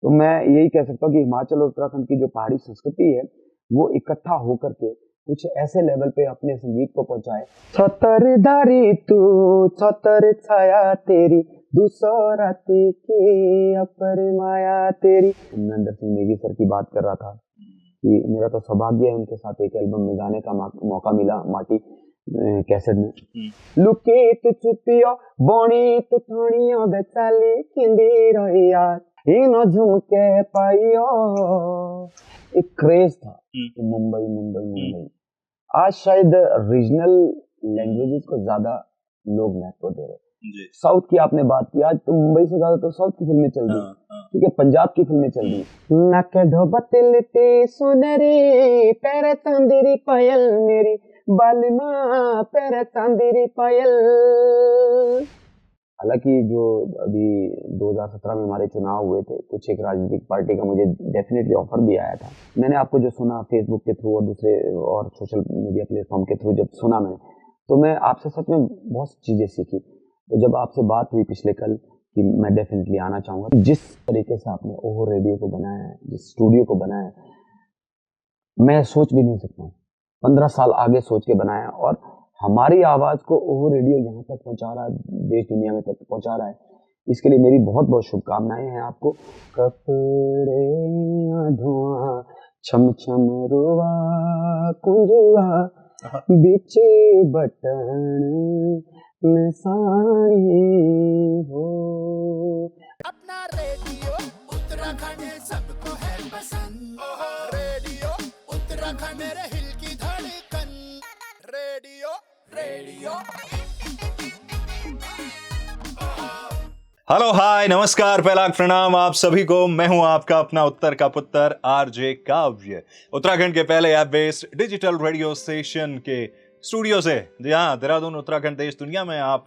तो मैं यही कह सकता हूँ कि हिमाचल और उत्तराखंड की जो पहाड़ी संस्कृति है वो इकट्ठा होकर के कुछ ऐसे लेवल पे अपने संगीत को पहुंचाए। छतर धारी तू छतर छाया तेरी दूसरा के अपर माया तेरी। नरेंद्र सिंह नेगी सर की बात कर रहा था कि मेरा तो सौभाग्य है उनके साथ एक एल्बम में गाने का मौका मिला माटी कैसेट में। लुके तो चुपियो बोणी तो थोड़ियो बेचाली किंदी रही यार इन झुमके पाइयो। एक क्रेज था मुंबई मुंबई मुंबई। आज शायद रीजनल लैंग्वेजेस को ज्यादा लोग महत्व दे रहे। साउथ की आपने बात की, आज तो मुंबई से ज्यादा तो साउथ की फिल्में चल रही, ठीक है, पंजाब की फिल्में चल रही। नक ढोबतलते सुनरी पैर तंदरी पायल मेरी बालिमा पैर तंदरी पायल। हालांकि जो अभी 2017 में हमारे चुनाव हुए थे, कुछ एक राजनीतिक पार्टी का मुझे डेफिनेटली ऑफर भी आया था। मैंने आपको जो सुना फेसबुक के थ्रू और दूसरे और सोशल मीडिया प्लेटफॉर्म के थ्रू जब सुना मैंने, तो मैं आपसे सच में बहुत चीजें सीखी। तो जब आपसे बात हुई पिछले कल कि मैं डेफिनेटली आना चाहूंगा, जिस तरीके से आपने ओहो रेडियो को बनाया है, जिस स्टूडियो को बनाया है, मैं सोच भी नहीं सकता हूँ। 15 साल आगे सोच के बनाया और हमारी आवाज को ओहो रेडियो यहाँ तक पहुंचा रहा है, देश दुनिया में तक पहुंचा रहा है। इसके लिए मेरी बहुत बहुत शुभकामनाएं हैं आपको। कपड़े धुआं छम छम रुआ कुंजुआ बिचे बटन साड़ी हो। अपना रेडियो उत्तराखंड सबको है पसंद। रेडियो उत्तराखंड मेरे हिल की धड़कन। Radio radio. हेलो हाय नमस्कार पहला प्रणाम आप सभी को। मैं हूं आपका अपना उत्तर का पुत्र आरजे काव्य, उत्तराखंड के पहले app based digital radio station के स्टूडियो से। जी हाँ, देहरादून उत्तराखंड देश दुनिया में आप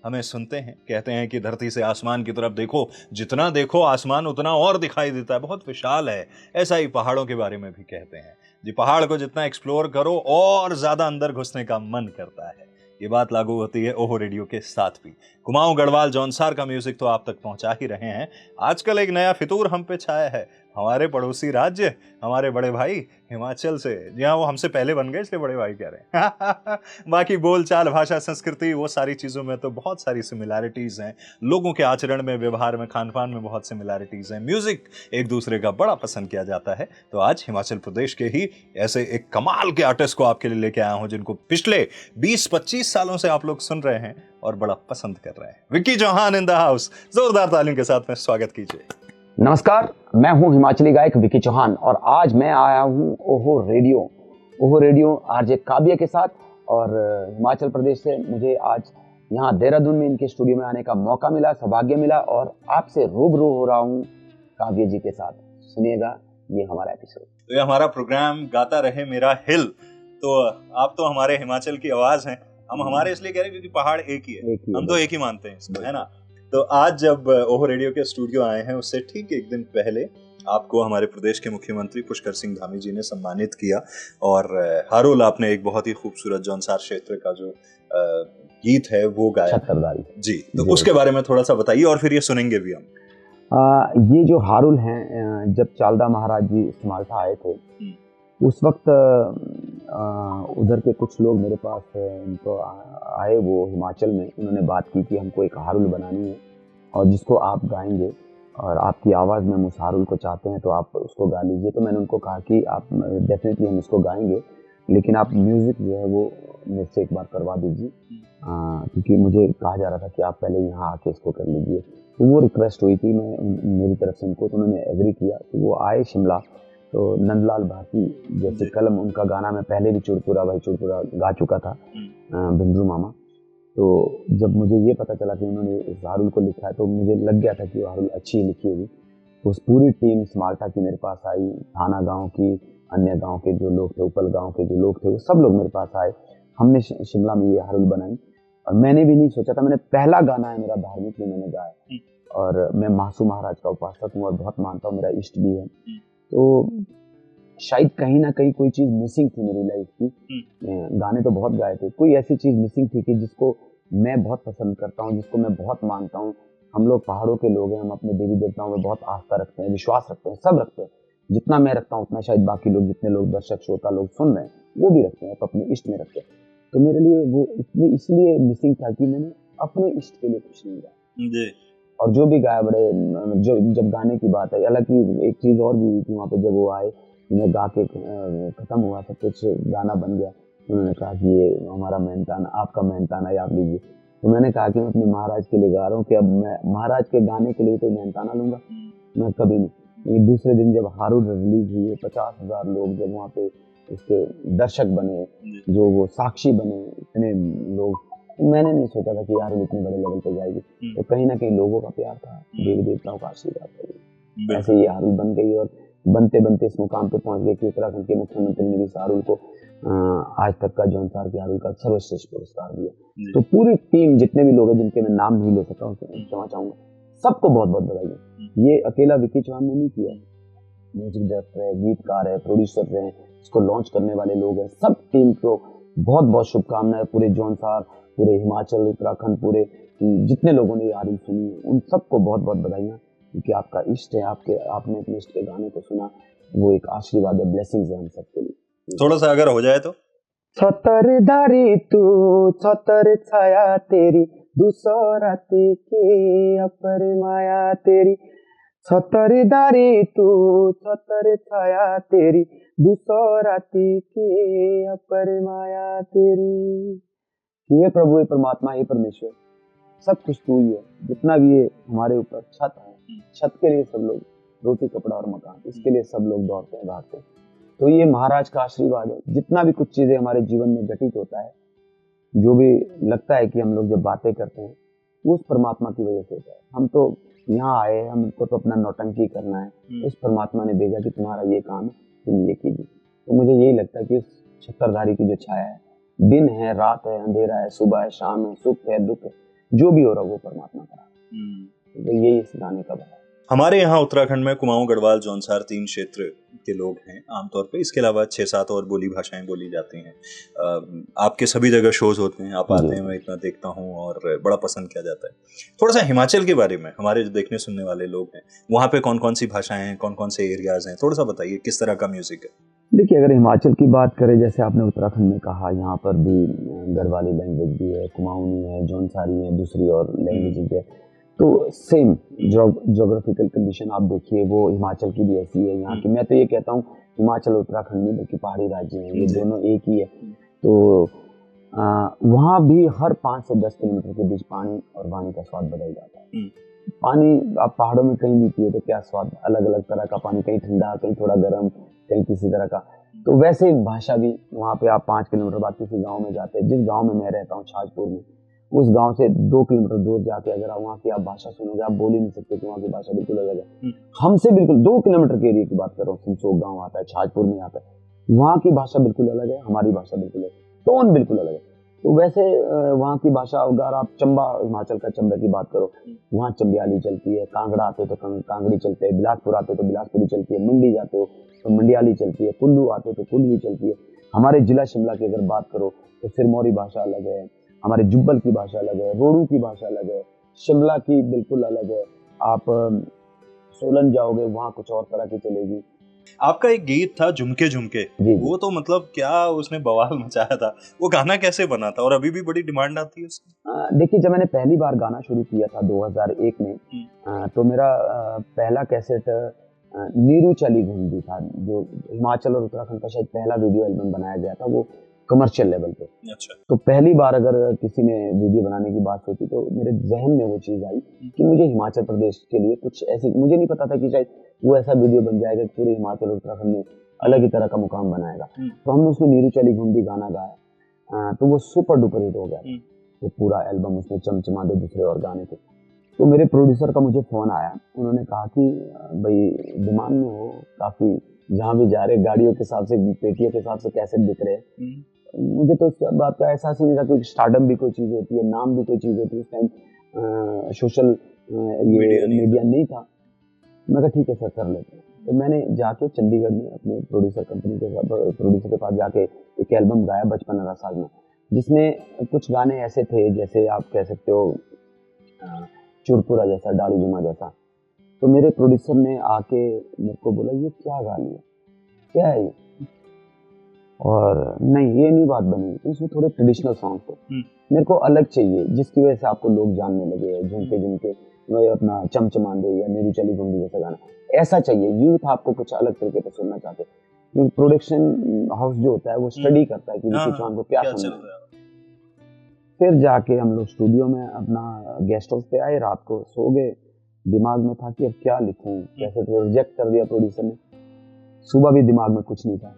हमें सुनते हैं। कहते हैं कि धरती से आसमान की तरफ देखो, जितना देखो आसमान उतना और दिखाई देता है, बहुत विशाल है। ऐसा ही पहाड़ों के बारे में भी कहते हैं जी, पहाड़ को जितना एक्सप्लोर करो और ज्यादा अंदर घुसने का मन करता है। ये बात लागू होती है ओहो रेडियो के साथ भी। कुमाऊं गढ़वाल जौनसार का म्यूजिक तो आप तक पहुंचा ही रहे हैं। आजकल एक नया फितूर हम पे छाया है, हमारे पड़ोसी राज्य, हमारे बड़े भाई हिमाचल से। जी हाँ, वो हमसे पहले बन गए इसलिए बड़े भाई कह रहे हैं। बाकी बोलचाल, भाषा, संस्कृति, वो सारी चीज़ों में तो बहुत सारी सिमिलैरिटीज़ हैं। लोगों के आचरण में, व्यवहार में, खान पान में बहुत सिमिलैरिटीज़ हैं। म्यूजिक एक दूसरे का बड़ा पसंद किया जाता है। तो आज हिमाचल प्रदेश के ही ऐसे एक कमाल के आर्टिस्ट को आपके लिए लेके आया हूँ, जिनको पिछले 20-25 सालों से आप लोग सुन रहे हैं और बड़ा पसंद कर रहे हैं। Vicky Chauhan in the house. जोरदार तालियों के साथ में स्वागत कीजिए। नमस्कार, मैं हूं हिमाचली गायक विक्की चौहान और आज मैं आया हूं ओहो रेडियो आरजे काव्य के साथ। और हिमाचल प्रदेश से मुझे आज यहाँ देहरादून में इनके स्टूडियो में आने का मौका मिला, सौभाग्य मिला और आपसे रूबरू हो रहा हूँ काव्य जी के साथ। सुनिएगा ये हमारा एपिसोड। तो ये हमारा प्रोग्राम गाता रहे मेरा हिल। तो आप तो हमारे हिमाचल की आवाज हैं। हम हमारे इसलिए कह रहे हैं क्योंकि पहाड़ एक ही है, हम तो एक ही मानते हैं इसको, है ना। तो आज जब ओहो रेडियो के स्टूडियो आए हैं, उससे ठीक एक दिन पहले आपको हमारे प्रदेश के मुख्यमंत्री पुष्कर सिंह धामी जी ने सम्मानित किया। और हारुल आपने एक बहुत ही खूबसूरत जौनसार क्षेत्र का जो गीत है वो गाया जी। तो उसके बारे में थोड़ा सा बताइए और फिर ये सुनेंगे भी हम। ये जो हारुल हैं, जब चालदा महाराज जी माल्टा आए थे उस वक्त उधर के कुछ लोग मेरे पास उनको आए, वो हिमाचल में, उन्होंने बात की कि हमको एक हारुल बनानी है और जिसको आप गाएंगे और आपकी आवाज़ में हम उस हारुल को चाहते हैं तो आप उसको गा लीजिए। तो मैंने उनको कहा कि आप डेफिनेटली हम उसको गाएंगे, लेकिन आप म्यूज़िक जो है वो मेरे से एक बार करवा दीजिए, क्योंकि मुझे कहा जा रहा था कि आप पहले यहाँ आके इसको कर लीजिए। तो वो रिक्वेस्ट हुई थी मेरी तरफ से उनको, तो उन्होंने एग्री किया। तो वो आए शिमला, तो नंदलाल भारती जैसे कलम, उनका गाना मैं पहले भी चुड़पुरा भाई चुड़पुरा गा चुका था, बिंद्रू मामा। तो जब मुझे ये पता चला कि उन्होंने इस हारुल को लिखा है तो मुझे लग गया था कि वो हारुल अच्छी लिखी होगी। तो उस पूरी टीम माल्टा की मेरे पास आई, थाना गांव की, अन्य गांव के जो लोग थे, उपल गांव के जो लोग थे, वो सब लोग मेरे पास आए। हमने शिमला में ये हारुल बनाई और मैंने भी नहीं सोचा था, मैंने पहला गाना है मेरा धार्मिक में मैंने गाया। और मैं महासू महाराज का उपासक हूँ और बहुत मानता हूँ, मेरा इष्ट भी है। तो शायद कहीं ना कहीं कोई चीज़ मिसिंग थी मेरी लाइफ की। गाने तो बहुत गाए थे, कोई ऐसी चीज़ मिसिंग थी कि जिसको मैं बहुत पसंद करता हूँ, जिसको मैं बहुत मानता हूँ, हम लोग पहाड़ों के लोग हैं, हम अपने देवी देवताओं में बहुत आस्था रखते हैं, विश्वास रखते हैं, सब रखते हैं। जितना मैं रखता हूँ उतना शायद बाकी लोग, जितने लोग दर्शक श्रोता लोग सुन रहे हैं, वो भी रखते हैं, तो अपने इष्ट में रखते हैं। तो मेरे लिए वो इसलिए मिसिंग था कि मैंने अपने इष्ट के लिए कुछ नहीं गाया जी। और जो भी गाया बड़े जो जब गाने की बात है, हालांकि एक चीज़ और भी हुई थी वहाँ पे, जब वो आए, मैं गा के खत्म हुआ, सब कुछ गाना बन गया, उन्होंने कहा कि ये हमारा मेहनताना, आपका मेहनताना याद लीजिए। तो मैंने कहा कि मैं अपने महाराज के लिए गा रहा हूँ, कि अब मैं महाराज के गाने के लिए कोई मेहनताना लूंगा, मैं कभी नहीं। दूसरे दिन जब हारून रिलीज हुई, 50,000 लोग जब वहाँ पे उसके दर्शक बने, जो वो साक्षी बने, इतने लोग, मैंने नहीं सोचा था कि हारून इतने बड़े लेवल पे जाएगी। तो कहीं ना कहीं लोगों का प्यार था, देवी देवताओं का आशीर्वाद था, ऐसे ही हारून बन गई और बनते बनते इस मुकाम पे पहुंच गए कि उत्तराखंड के मुख्यमंत्री ने भी हारून को आज तक का जौनसार के हारून का सर्वश्रेष्ठ पुरस्कार दिया। तो पूरी टीम, जितने भी लोग हैं जिनके मैं नाम नहीं ले सकता हूँ, क्षमा चाहूंगा, सबको बहुत बहुत बधाई। ये अकेला विकी चौहान ने नहीं किया, म्यूजिक डायरेक्टर है, गीतकार है, प्रोड्यूसर है, इसको लॉन्च करने वाले लोग हैं, सब टीम को बहुत बहुत शुभकामनाएं। पूरे जौनसार, पूरे हिमाचल, उत्तराखंड, पूरे जितने लोगों ने हारून सुनी, उन सबको बहुत बहुत बधाइयाँ, क्योंकि आपका इष्ट है, आपने अपने इष्ट के गाने को सुना, वो एक आशीर्वाद है, ब्लेसिंग्स है हम सबके लिए। थोड़ा सा अगर हो जाए तो। छतरधारी तू, छतर छाया तेरी, दूसराती के अपर माया तेरी। छतरधारी तू, छतर छाया तेरी, दूसराती के अपर माया तेरी। ये प्रभु, ये परमात्मा, ये परमेश्वर, सब कुछ तू ही है। जितना भी ये हमारे ऊपर छत है, छत के लिए सब लोग, रोटी कपड़ा और मकान, इसके लिए सब लोग दौड़ते हैं, भागते हैं। तो ये महाराज का आशीर्वाद है। जितना भी कुछ चीजें हमारे जीवन में घटित होता है, जो भी लगता है कि हम लोग जब बातें करते हैं, वो उस परमात्मा की वजह से होता है। हम तो यहाँ आए, हमको तो अपना नौटंकी करना है, उस परमात्मा ने भेजा कि तुम्हारा ये काम है, तुम ये कीजिए। तो मुझे यही लगता है कि उस छत्रधारी की जो छाया है, दिन है, रात है, अंधेरा है, सुबह है, शाम है, सुख है, दुख है, जो भी हो रहा है वो परमात्मा का है। तो यही इस गाने का भाव है। हमारे यहाँ उत्तराखंड में कुमाऊं, गढ़वाल, जौनसार 3 क्षेत्र के लोग हैं आमतौर पे। इसके अलावा 6-7 और बोली भाषाएं बोली जाती हैं। आपके सभी जगह शोज होते हैं, आप आते हैं, मैं इतना देखता हूँ और बड़ा पसंद किया जाता है। थोड़ा सा हिमाचल के बारे में, हमारे जो देखने सुनने वाले लोग हैं, वहाँ पे कौन कौन सी भाषाएं हैं, कौन कौन से एरियाज हैं, थोड़ा सा बताइए किस तरह का म्यूजिक है। देखिए, अगर हिमाचल की बात करें, जैसे आपने उत्तराखंड में कहा, यहाँ पर भी गढ़वाली लैंग्वेज भी है, कुमाऊनी है, जौनसारी है, दूसरी और लैंग्वेज है। तो सेम जोग्राफिकल कंडीशन आप देखिए, वो हिमाचल की भी ऐसी है, यहाँ की। मैं तो ये कहता हूँ हिमाचल उत्तराखंड में बल्कि पहाड़ी राज्य हैं, ये दोनों एक ही है। तो वहाँ भी हर 5 से 10 किलोमीटर के बीच पानी और वाणी का स्वाद बदल जाता है। पानी आप पहाड़ों में कहीं भी पिए तो क्या स्वाद, अलग अलग तरह का पानी, कहीं ठंडा, कहीं थोड़ा गर्म, कहीं किसी तरह का। तो वैसे भाषा भी वहाँ पे, आप 5 किलोमीटर बाद किसी गांव में जाते हैं, जिस गांव में मैं रहता हूँ छाजपुर में, उस गांव से 2 किलोमीटर दूर जाके अगर आप वहाँ की आप भाषा सुनोगे, आप बोल ही नहीं सकते कि वहाँ की भाषा बिल्कुल अलग है। हमसे बिल्कुल 2 किलोमीटर के एरिया की बात कर रहा हूँ, सिंचोक गाँव आता है, छाजपुर में आता है, वहाँ की भाषा बिल्कुल अलग है, हमारी भाषा बिल्कुल अलग है, टोन बिल्कुल अलग है। तो वैसे वहाँ की भाषा, अगर आप चंबा, हिमाचल का चंबा की बात करो, वहाँ चंबियाली चलती है, कांगड़ा आते हो तो कांगड़ी चलते हैं, बिलासपुर आते हो तो बिलासपुरी चलती है, मंडी जाते हो तो मंडियाली चलती है, कुल्लू आते हो तो कुल्लू चलती है। हमारे जिला शिमला की अगर बात करो तो सिरमौरी भाषा अलग है, हमारे जुब्बल की भाषा अलग है, रोडू की भाषा अलग है, शिमला की बिल्कुल अलग है। आप सोलन जाओगे, वहाँ कुछ और तरह की चलेगी। आपका एक गीत था झुमके झुमके, वो तो मतलब क्या उसने बवाल मचाया था, वो गाना कैसे बना था और अभी भी बड़ी डिमांड आती है उसकी? देखिए, जब मैंने पहली बार गाना शुरू किया था 2001 में, तो मेरा पहला कैसेट नीरू चली घूमती था, जो हिमाचल और उत्तराखंड का शायद पहला वीडियो एल्बम बनाया गया था, वो कमर्शियल लेवल पे। अच्छा। तो पहली बार अगर किसी ने वीडियो बनाने की बात सोची तो मेरे जहन में वो चीज़ आई कि मुझे हिमाचल प्रदेश के लिए कुछ ऐसी, मुझे नहीं पता था कि शायद वो ऐसा वीडियो बन जाएगा कि पूरे हिमाचल उत्तराखंड में अलग ही तरह का मुकाम बनाएगा। तो हमने उसमें नीरू चली घूमती गाना गाया, तो वो सुपर डुपर हिट हो गया। वो पूरा एल्बम, उसमें चमचमा दे दूसरे और गाने थे। तो मेरे प्रोड्यूसर का मुझे फ़ोन आया, उन्होंने कहा कि भाई डिमांड में हो काफ़ी, जहाँ भी जा रहे गाड़ियों के हिसाब से, पेटियों के हिसाब से कैसेट बिक रहे। मुझे तो इस बात का एहसास ही नहीं था कि स्टार्टअप भी कोई चीज़ होती है, नाम भी कोई चीज़ होती है। उस टाइम सोशल ये मीडिया नहीं था। मैं कहा ठीक है सर, कर लेते हैं। तो मैंने जाके चंडीगढ़ में अपने प्रोड्यूसर कंपनी के प्रोड्यूसर के पास जाके एक एल्बम गाया, बचपन हरा साजना, जिसमें कुछ गाने ऐसे थे जैसे आप कह सकते हो चुरपुरा जैसा, डाली जुमा जैसा। तो मेरे प्रोड्यूसर ने आके मेरे को बोला ये क्या गा लिया, क्या है ये? और नहीं, ये नहीं बात बनी, तो इसमें थोड़े ट्रेडिशनल सॉन्ग थे, मेरे को अलग चाहिए जिसकी वजह से आपको लोग जानने लगे। झुमके झुमके अपना चमचमांदे या मेरी चली घुंडी जैसा गाना ऐसा चाहिए। यूथ आपको कुछ अलग तरीके से सुनना चाहते हैं, क्योंकि प्रोडक्शन हाउस जो होता है वो स्टडी करता है कि सॉन्ग को क्या सुनना है। फिर जाके हम लोग स्टूडियो में अपना गेस्ट हाउस पे आए, रात को सो गए, दिमाग में था कि अब क्या लिखूं कैसे, तो रिजेक्ट कर दिया प्रोड्यूसर ने। सुबह भी दिमाग में कुछ नहीं था,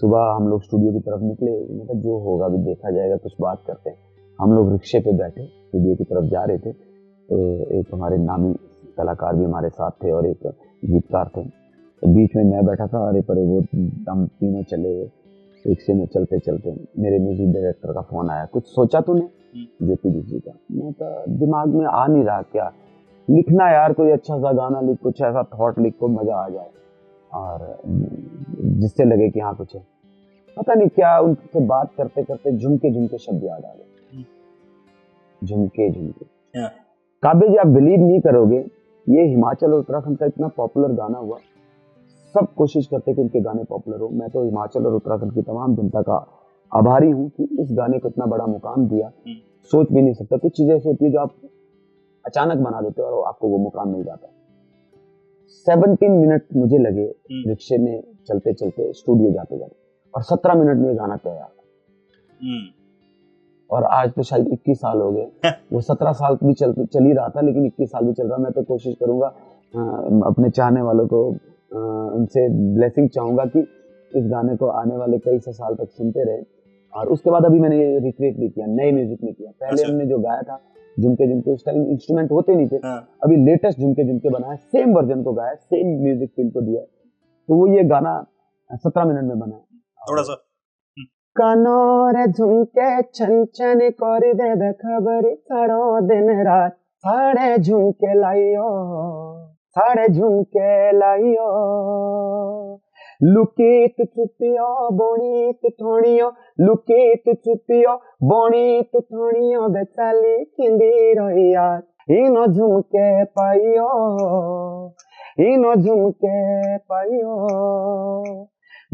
सुबह हम लोग स्टूडियो की तरफ निकले, मतलब जो होगा अभी देखा जाएगा, कुछ बात करते हैं। हम लोग रिक्शे पे बैठे स्टूडियो की तरफ जा रहे थे, तो एक हमारे नामी कलाकार भी हमारे साथ थे और एक गीतकार थे, तो बीच में मैं बैठा था। अरे पर वो हम तीनों चले रिक्शे में, चलते चलते मेरे म्यूजिक डायरेक्टर का फोन आया, कुछ सोचा तूने जेपी जी का? मैं तो दिमाग में आ नहीं रहा, क्या लिखना यार, कोई अच्छा सा गाना लिख, कुछ ऐसा थॉट लिख को मजा आ जाए और जिससे लगे कि हाँ कुछ है। पता नहीं क्या, उनसे बात करते करते झुमके झुमके शब्द याद आ गए, झुमके झुमके। काबे जी, आप बिलीव नहीं करोगे, ये हिमाचल और उत्तराखंड का इतना पॉपुलर गाना हुआ, सब कोशिश करते कि उनके गाने पॉपुलर हो। मैं तो हिमाचल और उत्तराखंड की तमाम जनता का आभारी हूँ कि इस गाने को इतना बड़ा मुकाम दिया, सोच भी नहीं सकता। कुछ चीजें ऐसी होती है जो आप अचानक बना देते हो और आपको वो मुकाम मिल जाता है। 17 मिनट मुझे लगे रिक्शे में चलते चलते स्टूडियो जाते जाते, और 17 मिनट में गाना तैयार। और आज तो शायद 21 साल हो गए, वो 17 साल भी चल ही रहा था, लेकिन 21 साल भी चल रहा। मैं तो कोशिश करूंगा अपने चाहने वालों को उनसे ब्लेसिंग चाहूंगा कि इस गाने को आने वाले कई साल तक सुनते रहे। और उसके बाद अभी मैंने ये रिक्रिएट नहीं किया, नए म्यूजिक नहीं किया। पहले हमने जो गाया था झुमके झुमके, उस टाइम इंस्ट्रूमेंट होते नहीं थे, अभी लेटेस्ट झुमके झुमके बनाया, सेम वर्जन को गाया, सेम म्यूजिक टीम को दिया, तो वो ये गाना 17 मिनट में बना। थोड़ा सा कानोरे झुमके छन छन कर दे खबर, सारो दिन रात साढ़े झुमके लाइयो, साढ़े झुमके लाइयो, लुकीत छुपियो बोनीत थोड़ियो, लुकीत छुपियो बोनीत थोड़ियो, बेचाली खिंदी रही यार, इनो झुमके पाइयो, इनो झुमके पाइयो,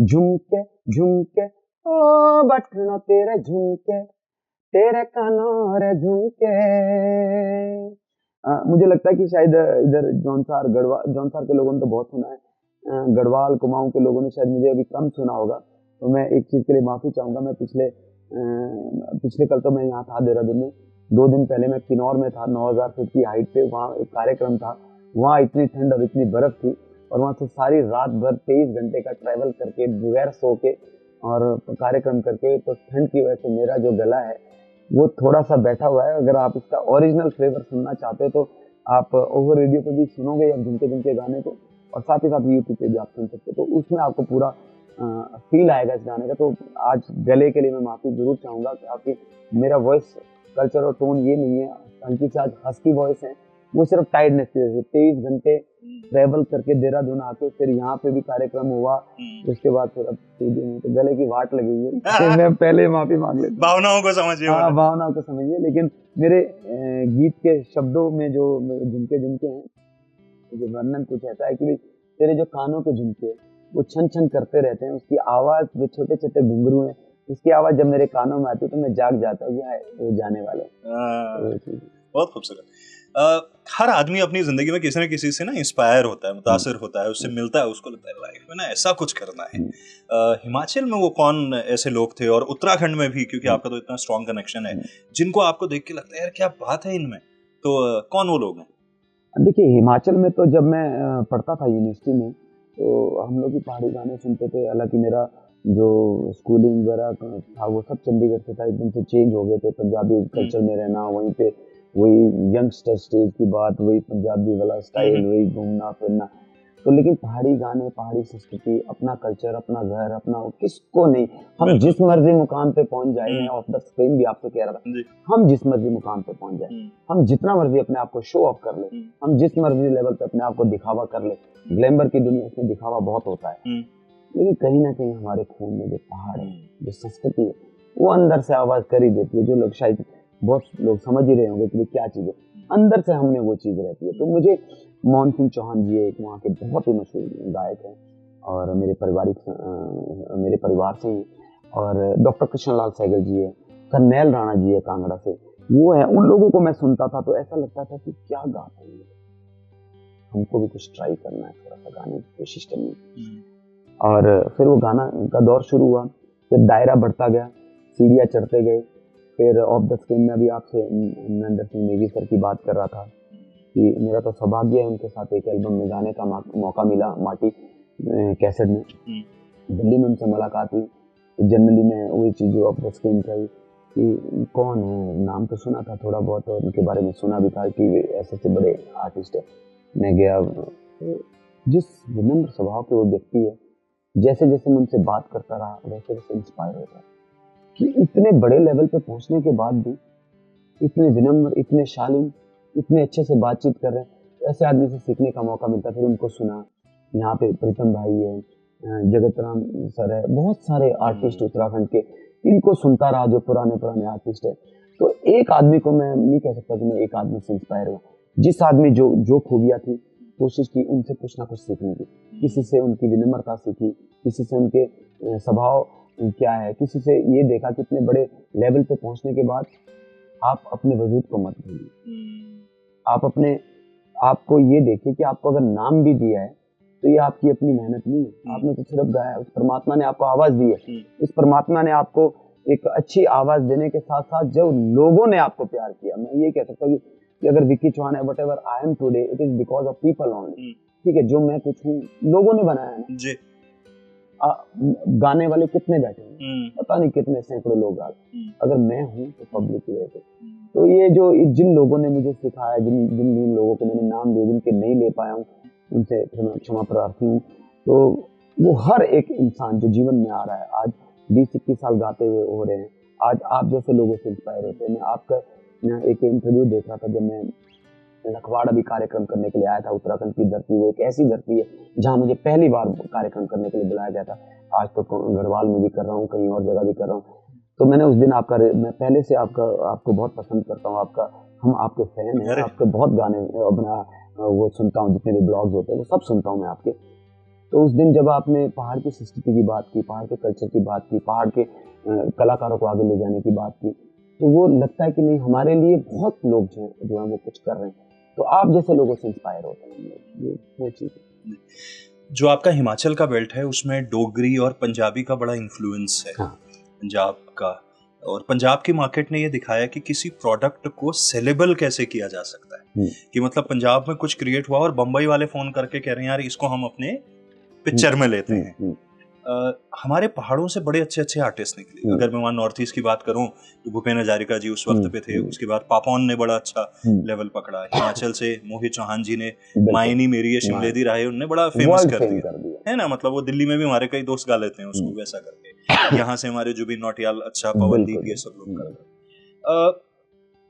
झुमके झुमके ओ बटनो तेरे झुमके, तेरे कानों रे झुमके। मुझे लगता है कि शायद इधर जौनसार जौनसार के लोगों ने तो बहुत सुना है, गढ़वाल कुमाऊं के लोगों ने शायद मुझे अभी कम सुना होगा, तो मैं एक चीज के लिए माफी चाहूंगा। मैं पिछले कल तो मैं यहाँ था देहरादून में, 2 दिन पहले मैं किन्नौर में था, 9000 फीट की हाइट पे, वहाँ एक कार्यक्रम था। वहाँ इतनी ठंड और इतनी बर्फ थी, और वहाँ से सारी रात भर 23 घंटे का ट्रैवल करके बगैर सो के और कार्यक्रम करके, तो ठंड की वजह से मेरा जो गला है वो थोड़ा सा बैठा हुआ है। अगर आप इसका ओरिजिनल फ्लेवर सुनना चाहते हो तो आप ओवर रेडियो पे भी सुनोगे या झुमके झुमके गाने को, और साथ ही साथ यूट्यूब पे भी आप सुन सकते हो, तो उसमें आपको पूरा फील आएगा इस गाने का। तो आज गले के लिए मैं माफी जरूर चाहूंगा कि आपकी मेरा वॉइस कल्चर और टोन ये नहीं है, हल्की से आज हस्की वॉइस है, वो सिर्फ टायर्डनेस की वजह से। 23 घंटे ट्रेवल करके देहरादून आके फिर यहाँ पे भी कार्यक्रम हुआ, उसके बाद फिर अब स्टूडियो में, तो गले की वाट लगी हुई है। मैं पहले माफी मांग लेता हूं। भावनाओं को समझिए। हाँ, भावनाओं को समझिए, लेकिन मेरे गीत के शब्दों में जो झुमके झुमके हैं, जो वर्णन कुछ ऐसा है कि तेरे जो कानों के झुमके वो छन छन करते रहते हैं, उसकी आवाज जो छोटे छोटे घुंघरू हैं, उसकी आवाज जब मेरे कानों में आती है तो मैं जाग जाता हूँ, वो जाने वाले। बहुत खूबसूरत। हर आदमी अपनी जिंदगी में किसी न किसी से ना इंस्पायर होता है, मुतासिर होता है, उससे मिलता है, उसको लगता है लाइफ में ना ऐसा कुछ करना है। हिमाचल में वो कौन ऐसे लोग थे, और उत्तराखंड में भी, क्योंकि आपका तो इतना स्ट्रॉन्ग कनेक्शन है, जिनको आपको देख के लगता है यार क्या बात है इनमें, तो कौन वो लोग हैं? देखिए, हिमाचल में तो जब मैं पढ़ता था यूनिवर्सिटी में, तो हम लोग भी पहाड़ी गाने सुनते थे। हालांकि मेरा जो स्कूलिंग वगैरह था वो सब चंडीगढ़ से था, एकदम से चेंज हो गए थे। पंजाबी कल्चर में रहना, वहीं पे वही यंगस्टर स्टेज की बात, वही पंजाबी वाला स्टाइल, वही घूमना फिरना। तो लेकिन पहाड़ी गाने, पहाड़ी संस्कृति, अपना कल्चर, अपना घर, अपना, किसको नहीं। हम जिस मर्जी मुकाम पे पहुंच जाए, मैं ऑफ द स्क्रीन भी आपसे कह रहा था, हम जिस मर्जी मुकाम पे पहुंच जाए, हम जितना मर्जी अपने आप को शो ऑफ कर ले, हम जिस मर्जी लेवल पे अपने आप को दिखावा कर ले, ग्लैमर की दुनिया में दिखावा बहुत होता है, लेकिन कहीं ना कहीं हमारे खून में जो पहाड़ है, जो संस्कृति है, वो अंदर से आवाज कर ही देती है। जो लोग शायद बहुत लोग समझ ही रहे होंगे कि क्या चीज है, अंदर से हमने वो चीज़ रहती है। तो मुझे मोहन सिंह चौहान जी एक वहाँ के बहुत ही मशहूर गायक हैं और मेरे परिवार से ही, और डॉक्टर कृष्णलाल सहगल जी है, करनैल राणा जी है कांगड़ा से, वो है। उन लोगों को मैं सुनता था तो ऐसा लगता था कि क्या गाते हैं, हमको भी कुछ ट्राई करना है, थोड़ा सा गाने की कोशिश करनी है। और फिर वो गाना का दौर शुरू हुआ, फिर दायरा बढ़ता गया, सीढ़ियाँ चढ़ते गए। फिर ऑफ द स्क्रीन में अभी आपसे नरेंद्र सिंह नेगी सर की बात कर रहा था कि मेरा तो सौभाग्य है उनके साथ एक एल्बम में गाने का मौका मिला, माटी कैसेट में। दिल्ली में उनसे मुलाकात हुई। जनरली मैं वही चीज़ ऑफ द स्क्रीन रही कि कौन है, नाम तो सुना था थोड़ा बहुत और उनके बारे में सुना भी था कि ऐसे से बड़े आर्टिस्ट है। मैं गया, जिस विनम्र स्वभाव के वो व्यक्ति है, जैसे जैसे मैं उनसे बात करता रहा वैसे वैसे इंस्पायर होता कि इतने बड़े लेवल पे पहुंचने के बाद भी इतने विनम्र, इतने शालीन, इतने अच्छे से बातचीत कर रहे हैं। ऐसे आदमी से सीखने का मौका मिलता। फिर उनको सुना, यहाँ पे प्रीतम भाई है, जगत राम सर है, बहुत सारे आर्टिस्ट उत्तराखंड के, इनको सुनता रहा जो पुराने आर्टिस्ट है। तो एक आदमी को मैं नहीं कह सकता कि मैं एक आदमी से इंस्पायर हुआ। जिस आदमी जो खूबियाँ थी, कोशिश की उनसे कुछ ना कुछ सीखने की। किसी से उनकी विनम्रता सीखी, किसी से उनके स्वभाव क्या है, किसी से ये देखा कि इतने बड़े लेवल पे पहुंचने के बाद आप अपने वजूद को मत भूलिए। आपको ये देखिए कि आपको अगर नाम भी दिया है तो ये आपकी अपनी मेहनत नहीं है, आपने तो सिर्फ गाया है। उस परमात्मा ने आपको आवाज दी है, उस परमात्मा ने आपको एक अच्छी आवाज देने के साथ साथ जो लोगों ने आपको प्यार किया, मैं ये कह सकता हूँ कि अगर विक्की चौहान है, what ever I am today, it is because of people only. ठीक है, जो मैं कुछ हूँ लोगों ने बनाया है जी। गाने वाले कितने बैठे हैं, पता नहीं कितने सैकड़ों लोग आ, अगर मैं हूँ तो पब्लिक की वजह से। तो ये जो जिन लोगों ने मुझे सिखाया, जिन लोगों को मैंने नाम दिए, जिनके नहीं ले पाया हूँ, उनसे क्षमा प्रार्थी हूँ। तो वो हर एक इंसान जो जीवन में आ रहा है, आज 20-21 साल गाते हुए हो रहे हैं, आज आप जैसे लोगों से इंस्पायर होते हैं। मैं एक इंटरव्यू देख रहा था जब मैं लखवाड़ अभी कार्यक्रम करने के लिए आया था। उत्तराखंड की धरती वो एक ऐसी धरती है जहाँ मुझे पहली बार कार्यक्रम करने के लिए बुलाया गया था। आज तो गढ़वाल में भी कर रहा हूँ, कहीं और जगह भी कर रहा हूँ। तो मैंने उस दिन मैं पहले से आपको बहुत पसंद करता हूँ, हम आपके फैन हैं, आपके बहुत गाने अपना वो सुनता हूँ, जितने भी ब्लॉग्स होते हैं वो सब सुनता हूँ मैं आपके। तो उस दिन जब आपने पहाड़ की संस्कृति की बात की, पहाड़ के कल्चर की बात की, पहाड़ के कलाकारों को आगे ले जाने की बात की, तो वो लगता है कि नहीं, हमारे लिए बहुत लोग जो हैं वो कुछ कर रहे हैं। तो आप जैसे लोगों से इंस्पायर होते हैं, वो चीज़। जो आपका हिमाचल का बेल्ट है उसमें डोगरी और पंजाबी का बड़ा इन्फ्लुएंस है। हाँ। पंजाब का, और पंजाब की मार्केट ने ये दिखाया कि किसी प्रोडक्ट को सेलेबल कैसे किया जा सकता है, कि मतलब पंजाब में कुछ क्रिएट हुआ और बम्बई वाले फोन करके कह रहे हैं यार इसको हम अपने पिक्चर में लेते हैं। हमारे पहाड़ों से बड़े अच्छे अच्छे आर्टिस्ट निकले। अगर मैं वहाँ नॉर्थ ईस्ट की बात करूँ तो भूपेन हजारिका जी उस वक्त पे थे, उसके बाद पापौन ने बड़ा अच्छा लेवल पकड़ा। हिमाचल से मोहित चौहान जी ने मायनी मेरी ये शिमले दी राहे, उन्होंने बड़ा फेमस कर दिया है ना। मतलब वो दिल्ली में भी हमारे कई दोस्त गा लेते हैं उसको वैसा करके। यहाँ से हमारे जुबिन नौटियाल, अच्छा पवनदीप, ये सब लोग कर।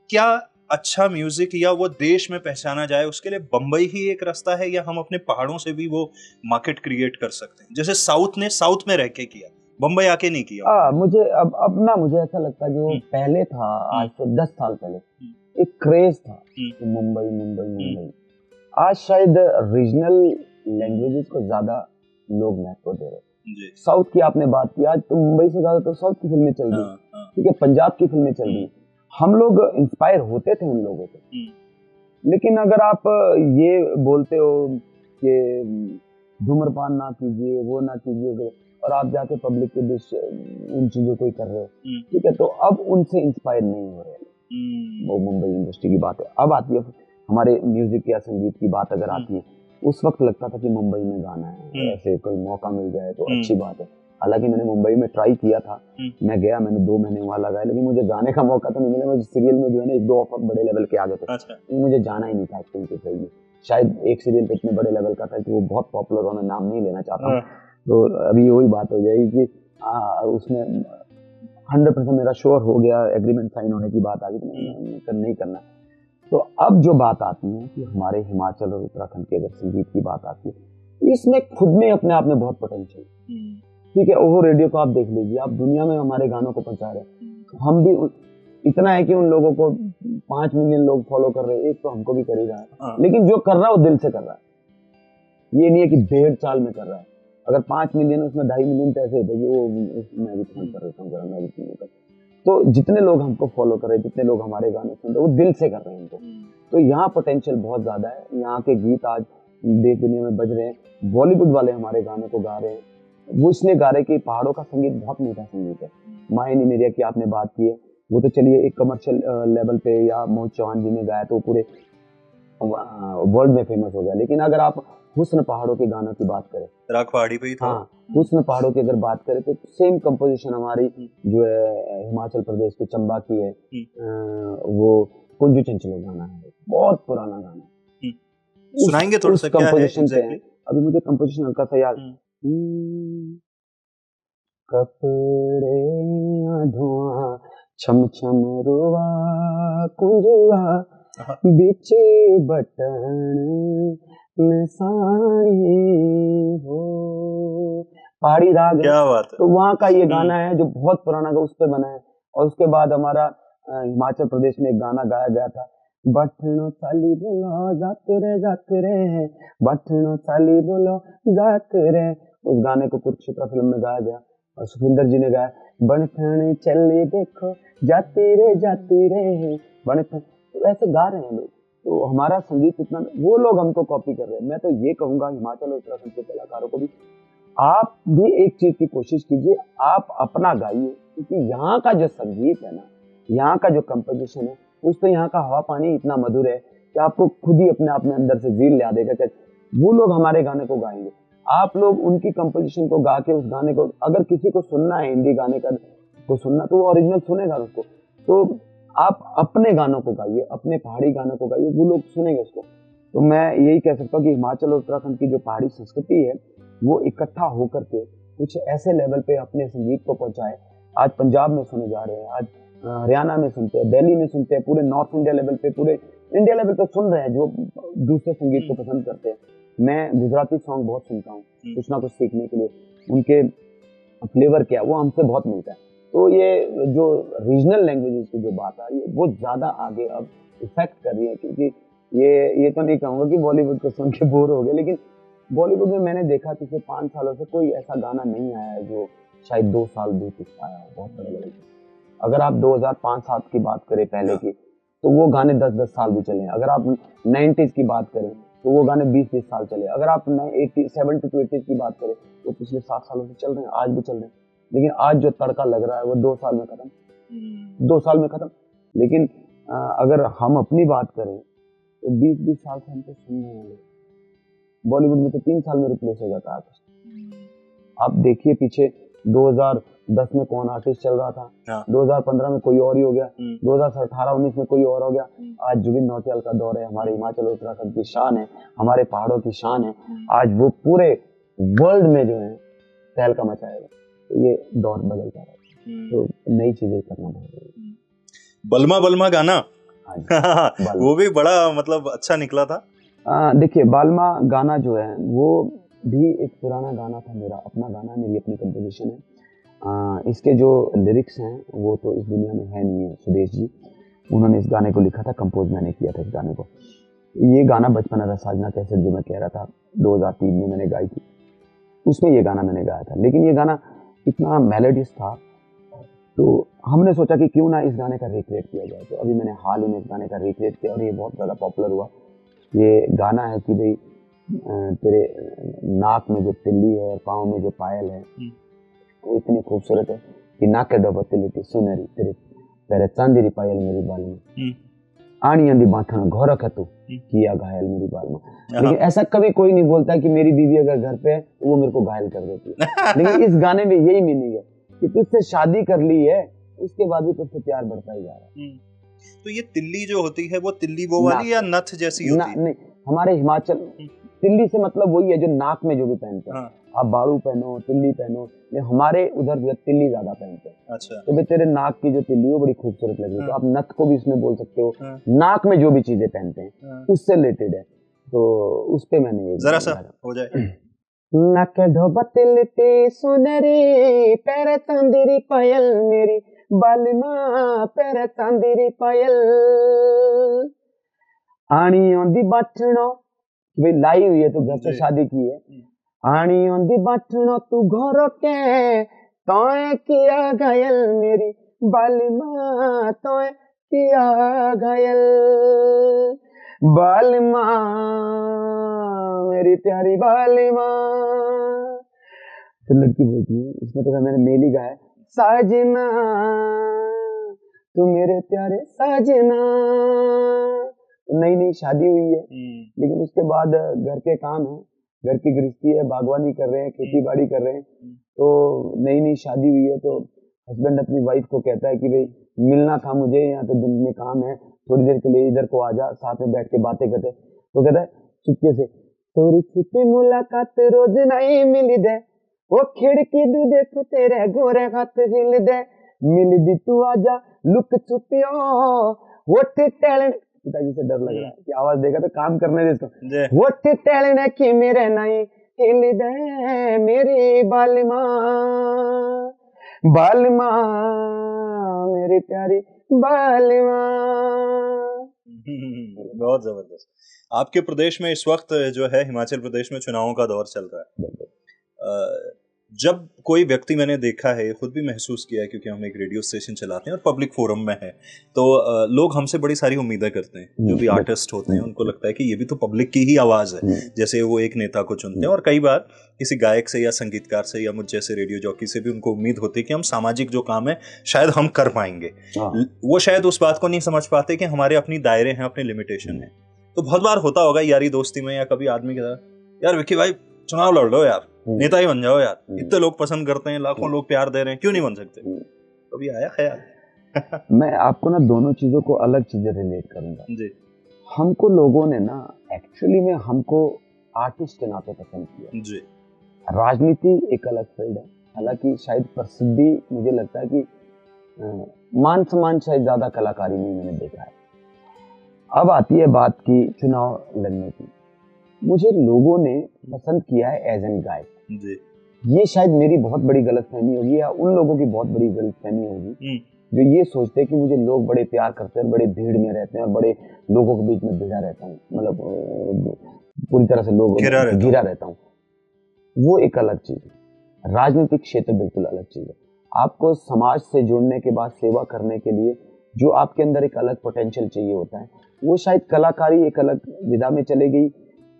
क्या अच्छा म्यूजिक या वो देश में पहचाना जाए उसके लिए बम्बई ही एक रास्ता है, या हम अपने पहाड़ों से भी वो मार्केट क्रिएट कर सकते हैं जैसे साउथ ने साउथ में रह के किया, बम्बई आके नहीं किया? मुझे अब ना मुझे ऐसा लगता है जो पहले था, आज से 10 साल पहले एक क्रेज था कि मुंबई। आज शायद रीजनल लैंग्वेजेस को ज्यादा लोग महत्व दे रहे हैं। साउथ की आपने बात की, आज तो मुंबई से ज्यादा तो साउथ की फिल्में चल रही, ठीक है, पंजाब की फिल्में चल रही। हम लोग इंस्पायर होते थे उन लोगों से। लेकिन अगर आप ये बोलते हो कि धूम्रपान ना कीजिए, वो ना कीजिए, और आप जाके पब्लिक के बीच उन चीजों को ही कर रहे हो, ठीक है, तो अब उनसे इंस्पायर नहीं हो रहे। वो मुंबई इंडस्ट्री की बात है। अब आती है हमारे म्यूजिक या संगीत की बात अगर आती है, उस वक्त लगता था कि मुंबई में गाना है, ऐसे कोई मौका मिल जाए तो अच्छी बात है। हालांकि मैंने मुंबई में ट्राई किया था, मैं गया, मैंने 2 महीने वहाँ लगाए, लेकिन मुझे गाने का मौका तो नहीं मिला। मुझे सीरियल में जो है ना 1-2 ऑफर बड़े लेवल के आ गए थे। अच्छा। मुझे जाना ही नहीं था एक्टिंग के फील्ड में। शायद एक सीरियल इतने बड़े लेवल का था कि वो बहुत पॉपुलर हुआ, मैं नाम नहीं लेना चाहता हूँ। तो अभी वही बात हो जाएगी कि उसमें 100% मेरा श्योर हो गया, एग्रीमेंट साइन होने की बात आ गई, तो नहीं करना। तो अब जो बात आती है कि हमारे हिमाचल और उत्तराखंड की अगर संगीत की बात आती है, इसमें खुद में अपने आप में बहुत पोटेंशियल, ठीक है। ओहो रेडियो को आप देख लीजिए, आप दुनिया में हमारे गानों को पहुंचा रहे हैं। हम भी इतना है कि उन लोगों को 5 मिलियन लोग फॉलो कर रहे हैं, एक तो हमको भी कर ही रहा है। हाँ। लेकिन जो कर रहा है वो दिल से कर रहा है, ये नहीं है कि भेड़ चाल में कर रहा है। अगर 5 मिलियन उसमें 2.5 मिलियन पैसे होते कि वो मैं भी फोन कर देता हूँ जरा, मैं भी सुनने का। तो जितने लोग हमको फॉलो कर रहे हैं, जितने लोग हमारे गाने सुन रहे हैं, वो दिल से कर रहे हैं इनको। तो यहाँ पोटेंशियल बहुत ज्यादा है। यहाँ के गीत आज देश दुनिया में बज रहे हैं। बॉलीवुड वाले हमारे गाने को गा रहे हैं, वो इसलिए गा रहे हैं कि पहाड़ों का संगीत बहुत मीठा संगीत है। माए नी मेरिया की आपने बात की है, वो तो चलिए एक कमर्शियल लेवल पे, या मोहित चौहान जी ने गाया तो पूरे वर्ल्ड में फेमस हो गया। लेकिन अगर आप हुस्न पहाड़ों के गानों की बात करें, राग पहाड़ी पे ही था। हाँ, हुस्न पहाड़ों की अगर बात करें तो सेम कंपोजिशन हमारी जो है हिमाचल प्रदेश के चंबा की है। वो कुंजू चंचलो गाना है, बहुत पुराना गाना है। सुनाएंगे थोड़ा सा, क्या है कंपोजिशन पे है। exactly? अभी मुझे कंपोजिशन हल्का सा याद। कपड़े धुआं छम छम रुआ कुंजुआ बिच बटन में साड़ी हो, पहाड़ी राग है। क्या बात है। तो वहाँ का ये गाना है जो बहुत पुराना का, उस पे बना है। और उसके बाद हमारा हिमाचल प्रदेश में एक गाना गाया गया था, बटनो चाली बोलो जाते रे, बटनो चाली बोलो जाते रे। उस गाने को कुरुक्षेत्र फिल्म में गाया गया और सुखविंदर जी ने गाया, बनठन चली देखो जाती रे बनठन। तो ऐसे गा रहे हैं लोग। तो हमारा संगीत इतना, वो लोग हमको कॉपी कर रहे हैं। मैं तो ये कहूंगा हिमाचल और उत्तराखंड के कलाकारों को भी, आप भी एक चीज की कोशिश कीजिए, आप अपना गाइए। क्योंकि यहाँ का जो संगीत है ना, यहाँ का जो कंपोजिशन है, उस तो यहाँ का हवा पानी इतना मधुर है कि आपको खुद ही अपने आप में अंदर से जील ला देगा कि वो लोग हमारे गाने को गाएंगे। आप लोग उनकी कंपोजिशन को गा के उस गाने को, अगर किसी को सुनना है हिंदी गाने का को सुनना, तो वो ओरिजिनल सुनेगा उसको। तो आप अपने गानों को गाइए, अपने पहाड़ी गानों को गाइए, वो लोग सुनेंगे उसको। तो मैं यही कह सकता हूँ कि हिमाचल और उत्तराखंड की जो पहाड़ी संस्कृति है, वो इकट्ठा होकर के कुछ ऐसे लेवल पे अपने संगीत को पहुंचाए। आज पंजाब में सुने जा रहे हैं, आज हरियाणा में सुनते हैं, दिल्ली में सुनते हैं, पूरे नॉर्थ इंडिया लेवल पे, पूरे इंडिया लेवल पे सुन रहे हैं जो दूसरे संगीत को पसंद करते हैं। मैं गुजराती सॉन्ग बहुत सुनता हूँ, कुछ ना कुछ सीखने के लिए। उनके फ्लेवर क्या है वो हमसे बहुत मिलता है। तो ये जो रीजनल लैंग्वेजेस की जो बात आ रही है, वो ज्यादा आगे अब इफेक्ट कर रही है। क्योंकि ये तो नहीं कहूँगा कि बॉलीवुड को सुन के बोर हो गए, लेकिन बॉलीवुड में मैंने देखा पिछले 5 सालों से कोई ऐसा गाना नहीं आया है जो शायद 2 साल भी आया हो। बहुत बड़े। अगर आप 2005-7 की बात करें पहले की, तो वो गाने 10-10 साल भी चले। अगर आप 90s की बात करें तो वो गाने 20-20 साल चले। अगर आप 70 to 80s की बात करें तो पिछले 7 सालों से चल रहे हैं, आज भी चल रहे हैं। लेकिन आज जो तड़का लग रहा है वो 2 साल में खत्म, 2 साल में खत्म। लेकिन अगर हम अपनी बात करें तो 20-20 साल से हमको सुनने वाले, बॉलीवुड में तो 3 साल में रिप्लेस हो जाता है। आप देखिए पीछे 2010 में कौन आर्टिस्ट चल रहा था, 2015 में कोई और ही हो गया, 2018-19 में कोई और हो गया। आज जुबिन नौटियाल का दौर है, हमारे हिमाचल उत्तराखंड की शान है, हमारे पहाड़ों की शान है। आज वो पूरे वर्ल्ड में जो है तहलका मचाएगा। तो ये दौर बदल जा रहा है, तो नई चीजें करना पड़ेगा। बलमा बलमा गाना वो भी बड़ा मतलब अच्छा निकला था। देखिए बालमा गाना जो है वो भी एक पुराना गाना था, मेरा अपना गाना, मेरी अपनी कंपोजिशन है। इसके जो लिरिक्स हैं वो तो इस दुनिया में है नहीं है। सुदेश जी उन्होंने इस गाने को लिखा था, कंपोज मैंने किया था इस गाने को। ये गाना बचपन है साजना कैसेट जो मैं कह रहा था 2003 में मैंने गाई थी, उसमें ये गाना मैंने गाया था। लेकिन ये गाना इतना मेलोडियस था तो हमने सोचा कि क्यों ना इस गाने का रिक्रिएट किया जाए। तो अभी मैंने हाल ही में इस गाने का रिक्रिएट किया और ये बहुत ज़्यादा पॉपुलर हुआ। ये गाना है कि भाई तेरे नाक में जो तिल्ली है और पाँव में जो पायल है वो इतनी खूबसूरत है कि नाक के डबो तिल्ली सुनहरी तेरे तेरे चांदी पायल मेरी बाल में आनी आंधी बाथन घोरक है तू किया घायल मेरी बाल में। लेकिन ऐसा कभी कोई नहीं बोलता कि मेरी बीवी अगर घर पे है तो वो मेरे को घायल कर देती है। लेकिन इस गाने में यही मीनिंग है कि तुझसे शादी कर ली है, उसके बाद भी तुझसे प्यार बढ़ता ही जा रहा है। तो ये तिल्ली जो होती है वो तिल्ली वो वाली या नथ जैसी होती है? नहीं, हमारे हिमाचल तिल्ली से मतलब वही है जो नाक में जो भी पहनते हैं। आप बाड़ू पहनो, तिल्ली पहनो, हमारे उधर जो तिल्ली ज्यादा पहनते हैं। अच्छा। तो भाई तेरे नाक की जो तिल्ली है बड़ी खूबसूरत लग रही है, तो आप नथ को भी इसमें बोल सकते हो। नाक में जो भी चीजें पहनते हैं उससे रिलेटेड है, तो उस पे मैंने ये जरा सा हो जाए। नाक ढोबा तिल्ली सुनरी पैर तंदरी पायल मेरी बालिमा पैर चांदी पायल आनी आंदी बाटणो, भाई लाई हुई है तो घर से शादी की है। आनी आंदी बाटणो तू घर के तोए किया घायल मेरी बालिमा तोए किया घायल बालिमा मेरी प्यारी बालिमा। तो लड़की बोलती है, इसमें तो मैंने मेली गाया, साजना तू मेरे प्यारे साजना। नई नई शादी हुई है, लेकिन उसके बाद घर के काम है, घर की गृहस्थी है, बागवानी कर रहे हैं, खेती बाड़ी कर रहे हैं। तो नई नई शादी हुई है तो हस्बैंड अपनी वाइफ को कहता है कि भाई मिलना था मुझे, यहाँ तो दिन में काम है, थोड़ी देर के लिए इधर को आ जा, साथ में बैठ के बातें करते। तो कहता है चुपके से, थोड़ी छुपी मुलाकात रोज नहीं मिली दे, वो खिड़की दू देखो तेरे गोरे हाथ हिल दे, मिल दी तू आजा लुक छुपियो वो टैलेंट। पिताजी से डर लग रहा है कि आवाज देगा तो काम करने दे इसको। वो टैलेंट की मेरे नहीं हिल दे मेरी बालिमा बालिमा मेरी प्यारी बालिमा। बहुत जबरदस्त। आपके प्रदेश में इस वक्त जो है हिमाचल प्रदेश में चुनावों का दौर चल रहा है। जब कोई व्यक्ति, मैंने देखा है, खुद भी महसूस किया है क्योंकि हम एक रेडियो स्टेशन चलाते हैं और पब्लिक फोरम में है, तो लोग हमसे बड़ी सारी उम्मीदें करते हैं। जो भी आर्टिस्ट होते हैं उनको लगता है कि ये भी तो पब्लिक की ही आवाज़ है, जैसे वो एक नेता को चुनते हैं। और कई बार किसी गायक से या संगीतकार से या मुझ जैसे रेडियो जॉकी से भी उनको उम्मीद होती है कि हम सामाजिक जो काम है शायद हम कर पाएंगे। वो शायद उस बात को नहीं समझ पाते कि हमारे अपनी दायरे हैं, अपने लिमिटेशन है। तो बहुत बार होता होगा यारी दोस्ती में या कभी आदमी के साथ, यार विक्की भाई चुनाव लड़ लो यार, नेता ही बन जाओ यार, इतने लोग पसंद करते हैं, लाखों लोग प्यार दे रहे हैं, क्यों नहीं बन सकते? कभी आया ख्याल? मैं आपको ना दोनों चीजों को अलग चीजें रिलेट करूंगा जी। हमको लोगों ने ना एक्चुअली में हमको आर्टिस्ट के नाते पसंद किया जी। राजनीति एक अलग फील्ड है, हालांकि शायद प्रसिद्धि मुझे लगता है कि मान सम्मान शायद ज्यादा कलाकारी में मैंने देखा है। अब आती है बात की चुनाव लड़ने की। मुझे लोगों ने पसंद किया है एज एन गायक जी। ये शायद मेरी बहुत बड़ी गलतफहमी होगी या उन लोगों की बहुत बड़ी गलतफहमी होगी जो ये सोचते हैं कि मुझे लोग बड़े प्यार करते हैं, बड़े भीड़ में रहते हैं और बड़े लोगों के बीच में भिड़ा रहता हूँ, मतलब पूरी तरह से लोग घिरा रहता हूँ। वो एक अलग चीज है। राजनीतिक क्षेत्र बिल्कुल अलग चीज है। आपको समाज से जुड़ने के बाद सेवा करने के लिए जो आपके अंदर एक अलग पोटेंशियल चाहिए होता है, वो शायद कलाकारी एक अलग विधा में चले गई।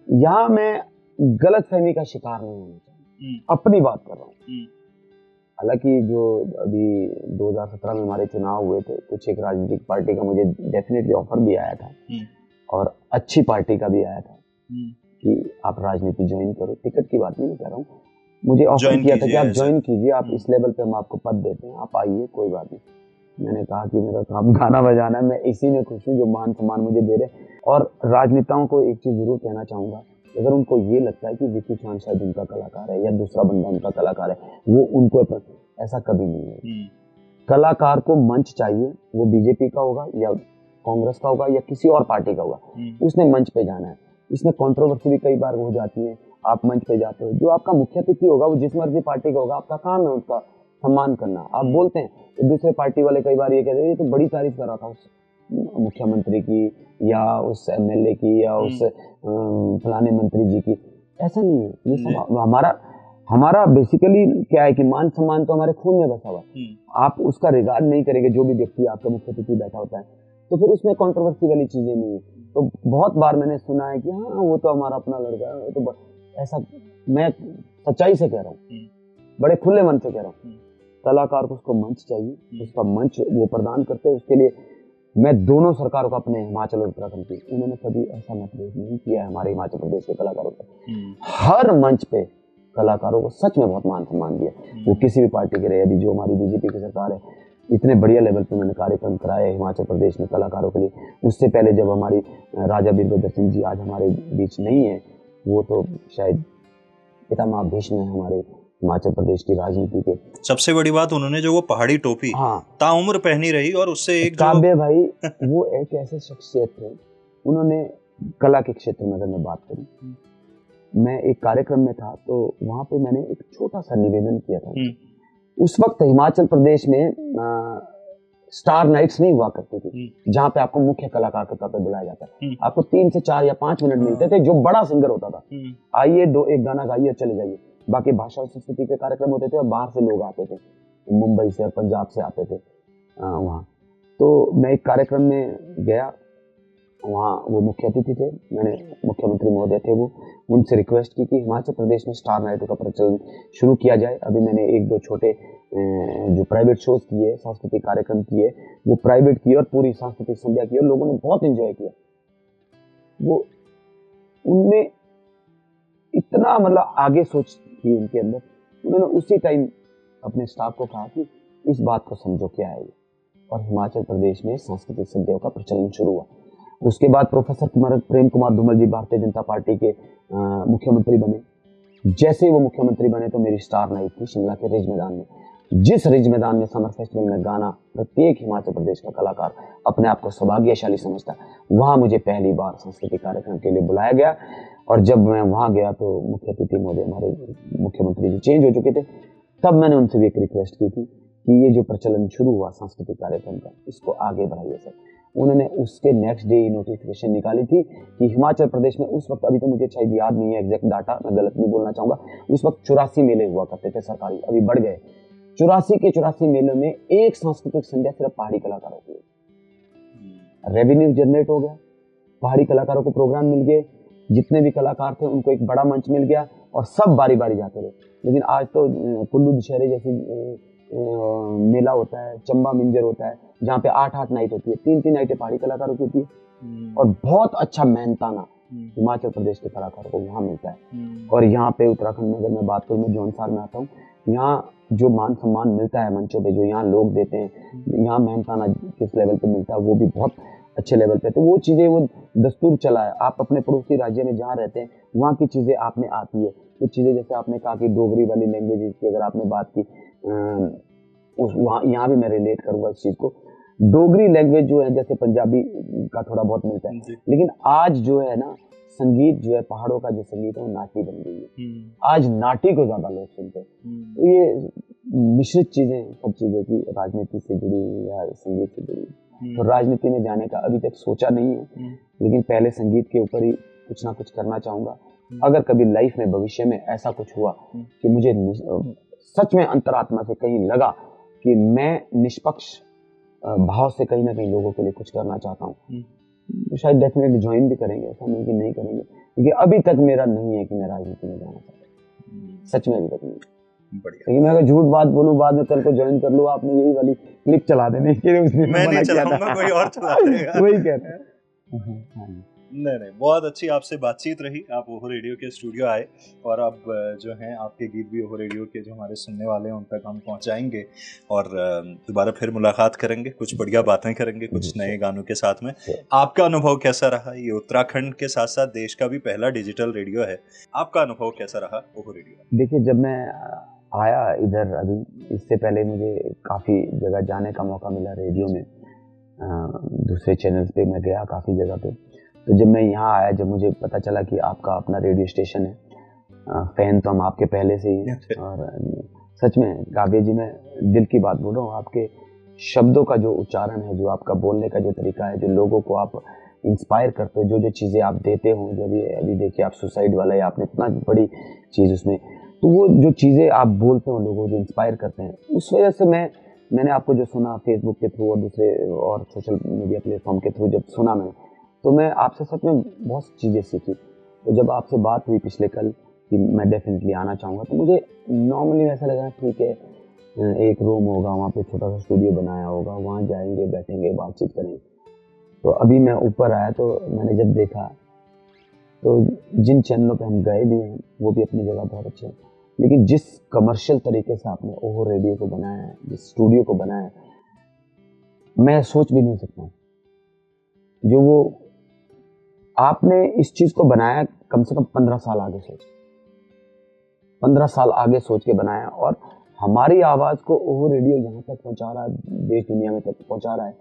यहाँ मैं गलतफहमी का शिकार नहीं होना चाहिए, अपनी बात कर रहा हूँ। हालांकि जो अभी 2017 में हमारे चुनाव हुए थे, कुछ एक राजनीतिक पार्टी का मुझे डेफिनेटली ऑफर भी आया था और अच्छी पार्टी का भी आया था कि आप राजनीति ज्वाइन करो। टिकट की बात नहीं कर रहा हूँ, मुझे ऑफर किया था कि आप ज्वाइन कीजिए, आप इस लेवल पे हम आपको पद देते हैं, आप आइए, कोई बात नहीं। मैंने कहा कि मेरा काम गाना बजाना है, मैं इसी में खुश हूँ जो मान सम्मान मुझे दे रहे। और राजनेताओं को एक चीज जरूर कहना चाहूंगा, अगर उनको ये लगता है कि विक्की चौहान शायद उनका कलाकार है या दूसरा बंदा उनका कलाकार है, वो उनको ऐसा कभी नहीं है। कलाकार को मंच चाहिए, वो बीजेपी का होगा या कांग्रेस का होगा या किसी और पार्टी का होगा, उसने मंच पे जाना है। इसमें कंट्रोवर्सी भी कई बार हो जाती है, आप मंच पे जाते हो, जो आपका मुख्य अतिथि होगा वो जिस मर्जी पार्टी का होगा, आपका काम है उसका सम्मान करना। आप बोलते हैं तो दूसरे पार्टी वाले कई बार ये कहते हैं ये तो बड़ी तारीफ कर रहा था उस मुख्यमंत्री की या उस एमएलए की या उस फलाने मंत्री जी की। ऐसा नहीं है, ये सब हमारा बेसिकली क्या है कि मान सम्मान तो हमारे खून में बसा हुआ है। आप उसका रिगार्ड नहीं करेंगे, जो भी व्यक्ति आपका मुख्य अतिथि बैठा होता है, तो फिर उसमें कंट्रोवर्सी वाली चीजें नहीं है। तो बहुत बार मैंने सुना है कि हाँ वो तो हमारा अपना लड़का है, तो ऐसा मैं सच्चाई से कह रहा हूँ, बड़े खुले मन से कह रहा हूँ। कलाकार को उसको मंच चाहिए, उसका मंच वो प्रदान करते हैं। उसके लिए मैं दोनों सरकारों का, अपने हिमाचल और उत्तराखंड की, उन्होंने कभी ऐसा मतलब नहीं किया है हमारे हिमाचल प्रदेश के कलाकारों का। हर मंच पे कलाकारों को सच में बहुत मान सम्मान दिया, वो किसी भी पार्टी के रहे। अभी जो हमारी बीजेपी की सरकार है, इतने बढ़िया लेवल पे मैंने कार्यक्रम कराया हिमाचल प्रदेश में कलाकारों के लिए। उससे पहले जब हमारी राजा वीरभद्र सिंह जी आज हमारे बीच नहीं है, वो तो शायद पितामह भीष्म है हमारे हिमाचल प्रदेश की राजनीति के। सबसे बड़ी बात, उन्होंने जो वो पहाड़ी टोपी ताउम्र पहनी रही और उससे एक काव्य भाई वो एक ऐसे शख्सियत थे, उन्होंने कला के क्षेत्र में, अगर मैं बात करूं, मैं एक कार्यक्रम में था तो वहां पे मैंने एक छोटा सा निवेदन किया था। उस वक्त हिमाचल प्रदेश में स्टार नाइट्स नहीं हुआ करती थी जहाँ पे आपको मुख्य कलाकार के तौर पे बुलाया जाता है। आपको 3 से 4 या 5 मिनट मिलते थे, जो बड़ा सिंगर होता था, आइए एक गाना गाइए चले जाइए। बाकी भाषा और संस्कृति के कार्यक्रम होते थे और बाहर से लोग आते थे, मुंबई से और पंजाब से आते थे वहाँ। तो मैं एक कार्यक्रम में गया, वहाँ वो मुख्य अतिथि थे, मैंने मुख्यमंत्री महोदय थे, वो उनसे रिक्वेस्ट की कि हिमाचल प्रदेश में स्टार नाइटों का प्रचलन शुरू किया जाए। अभी मैंने 1-2 छोटे जो प्राइवेट शोज किए, सांस्कृतिक कार्यक्रम किए, वो प्राइवेट किए और पूरी सांस्कृतिक संध्या की और लोगों ने बहुत एंजॉय किया। वो उनमें इतना मतलब आगे सोच थी उनके अंदर, उन्होंने उसी टाइम अपने स्टाफ को कहा कि इस बात को समझो क्या है ये, और हिमाचल प्रदेश में सांस्कृतिक संध्याओं का प्रचलन शुरू हुआ। उसके बाद प्रोफेसर प्रेम कुमार धूमल जी भारतीय जनता पार्टी के मुख्यमंत्री बने। जैसे ही वो मुख्यमंत्री बने तो मेरी स्टार नाइट थी शिमला के रिज मैदान में। जिस रिज मैदान में समर फेस्टिवल में गाना प्रत्येक हिमाचल प्रदेश का कलाकार अपने आप को सौभाग्यशाली समझता है, वहाँ मुझे पहली बार सांस्कृतिक कार्यक्रम के लिए बुलाया गया। और जब मैं वहाँ गया तो मुख्य अतिथि महोदय हमारे मुख्यमंत्री जी चेंज हो चुके थे, तब मैंने उनसे भी एक रिक्वेस्ट की थी कि ये जो प्रचलन शुरू हुआ सांस्कृतिक कार्यक्रम का, इसको आगे बढ़ाइए सर। उन्होंने उसके नेक्स्ट डे नोटिफिकेशन निकाली थी कि हिमाचल प्रदेश में उस वक्त, अभी तो मुझे शायद याद नहीं है एग्जैक्ट डाटा, मैं गलत नहीं बोलना चाहूँगा, उस वक्त 84 मेले हुआ करते थे सरकारी, अभी बढ़ गए। 84 के 84 मेलों में एक सांस्कृतिक संध्या सिर्फ पहाड़ी कलाकारों की। रेवेन्यू जनरेट हो गया, पहाड़ी कलाकारों को प्रोग्राम मिल गए, जितने भी कलाकार थे उनको एक बड़ा मंच मिल गया और सब बारी बारी जाते रहे। लेकिन आज तो कुल्लू दशहरे जैसी मेला होता है, चंबा मिंजर होता है, जहाँ पे 8-8 नाइट होती है, 3-3 नाइटें पहाड़ी कलाकारों की होती है और बहुत अच्छा मेहनताना हिमाचल प्रदेश के कलाकारों को यहाँ मिलता है। और यहाँ पे उत्तराखंड में अगर मैं बात करूँ, मैं जौनसार में आता हूँ, यहाँ जो मान सम्मान मिलता है मंचों पे, जो यहाँ लोग देते हैं, यहाँ मेहनताना किस लेवल पे मिलता है वो भी बहुत अच्छे लेवल पे। तो वो चीज़ें, वो दस्तूर चला है। आप अपने पड़ोसी राज्य में जहाँ रहते हैं वहाँ की चीज़ें आप में आती है। कुछ चीज़ें जैसे आपने कहा कि डोगरी वाली लैंग्वेज की अगर आपने बात की, वहाँ यहाँ भी मैं रिलेट करूँगा इस चीज़ को। डोगरी लैंग्वेज जो है, जैसे पंजाबी का थोड़ा बहुत मिलता है, लेकिन आज जो है ना, संगीत जो है पहाड़ों का जो संगीत है वो नाटी बन गई है। आज नाटी को ज्यादा लोग सुनते हैं। तो ये मिश्रित चीजें, सब चीजें की राजनीति से जुड़ी हुई या संगीत से जुड़ी, तो राजनीति में जाने का अभी तक सोचा नहीं है, लेकिन पहले संगीत के ऊपर ही कुछ ना कुछ करना चाहूंगा। अगर कभी लाइफ में भविष्य में ऐसा कुछ हुआ कि मुझे सच में अंतरात्मा से कहीं लगा कि मैं निष्पक्ष भाव से कहीं ना कहीं लोगों के लिए कुछ करना चाहता हूँ, तो शायद डेफिनेटली ज्वाइन भी करेंगे। ऐसा नहीं कि नहीं करेंगे, क्योंकि अभी तक मेरा नहीं है कि मैं राजनीति में जाना चाहता हूँ, सच में अभी तक नहीं। लेकिन मैं अगर झूठ बात बोलूं, बाद में कल को ज्वाइन कर लूँ, आपने यही वाली क्लिप चला देने के उस दिन मैं नहीं चलाऊंगा, कोई और चला देगा। वही कहते हैं। नहीं, बहुत अच्छी आपसे बातचीत रही। आप ओहो रेडियो के स्टूडियो आए और अब जो हैं आपके गीत भी ओहो रेडियो के जो हमारे सुनने वाले हैं उन तक हम पहुंचाएंगे और दोबारा फिर मुलाकात करेंगे, कुछ बढ़िया बातें करेंगे कुछ नए गानों के साथ में। आपका अनुभव कैसा रहा? ये उत्तराखंड के साथ साथ देश का भी पहला डिजिटल रेडियो है, आपका अनुभव कैसा रहा ओहो रेडियो? देखिए, जब मैं आया इधर, अभी इससे पहले मुझे काफ़ी जगह जाने का मौका मिला रेडियो में, दूसरे चैनल्स पे मैं गया काफ़ी जगह पे। तो जब मैं यहाँ आया, जब मुझे पता चला कि आपका अपना रेडियो स्टेशन है, फ़ैन तो हम आपके पहले से ही हैं। और सच में काव्य जी, मैं दिल की बात बोल रहा हूँ, आपके शब्दों का जो उच्चारण है, जो आपका बोलने का जो तरीका है, जो लोगों को आप इंस्पायर करते हो, जो चीज़ें आप देते हो, जब ये अभी देखिए आप सुसाइड वाला है, आपने इतना बड़ी चीज़ उसमें, तो वो जो चीज़ें आप बोलते हो, लोगों जो इंस्पायर करते हैं, उस वजह से मैंने आपको जो सुना फेसबुक के थ्रू और दूसरे और सोशल मीडिया प्लेटफॉर्म के थ्रू, जब सुना मैंने, तो मैं आपसे सच में बहुत चीज़ें सीखी। तो जब आपसे बात हुई पिछले कल कि मैं डेफिनेटली आना चाहूँगा, तो मुझे नॉर्मली ऐसा लगा ठीक है, एक रूम होगा, वहाँ पे छोटा सा स्टूडियो बनाया होगा, वहाँ जाएंगे, बैठेंगे, बातचीत करेंगे। तो अभी मैं ऊपर आया तो मैंने जब देखा, तो जिन चैनलों पे हम गए भी हैं वो भी अपनी जगह बहुत अच्छे हैं, लेकिन जिस कमर्शियल तरीके से आपने ओहो रेडियो को बनाया है, जिस स्टूडियो को बनाया है, मैं सोच भी नहीं सकता। जो वो आपने इस चीज़ को बनाया, कम से कम 15 साल आगे सोच, 15 साल आगे सोच के बनाया, और हमारी आवाज़ को ओहो रेडियो यहाँ तक पहुँचा रहा है, देश दुनिया में तक पहुँचा रहा है।